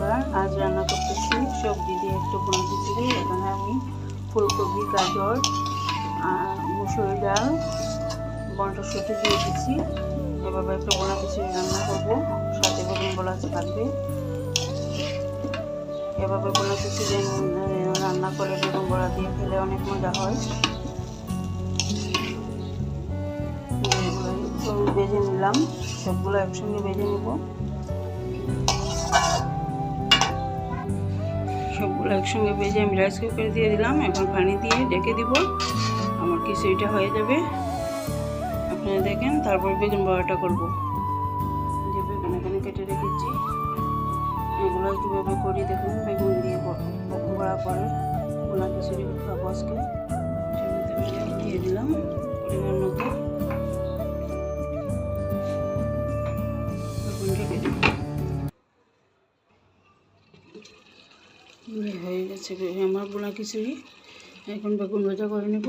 নমস্কার। আজ রান্না করতেছি সবজি দিয়ে একটু বোনা খিচুড়ি। এখানে আমি ফুলকপি, গাজর, মুসুরি ডাল, মটরশুঁটি দিয়ে দিচ্ছি। এভাবে একটু বোনা খিচুড়ি রান্না করবো, সাথে বেগুন বড়া থাকবে। এভাবে বোনা খিচুড়ি রান্না করে বেগুন বড়া দিয়ে খেলে অনেক মজা হয়। বেজে নিলাম, সবগুলো একসঙ্গে বেজে নেব। সবগুলো একসঙ্গে ভেজে আমি রাইস কুকারে দিয়ে দিলাম। এখন পানি দিয়ে ঢেকে দিব, আমার খিচুড়িটা হয়ে যাবে। আপনারা দেখেন, তারপর বেগুন বড়াটা করব। যে বেগুন এখানে কেটে রেখেছি, এগুলো কীভাবে করি দেখুন। বেগুন দিয়ে বড়া করে বোনা খিচুড়ি খাবো আজকে। দিয়ে দিলাম পরিমাণ মতো। ঢেকে দিব। হয়ে গেছে আমার বোনা খিচুড়ি। এখন বেগুন ভাজা করে নেব।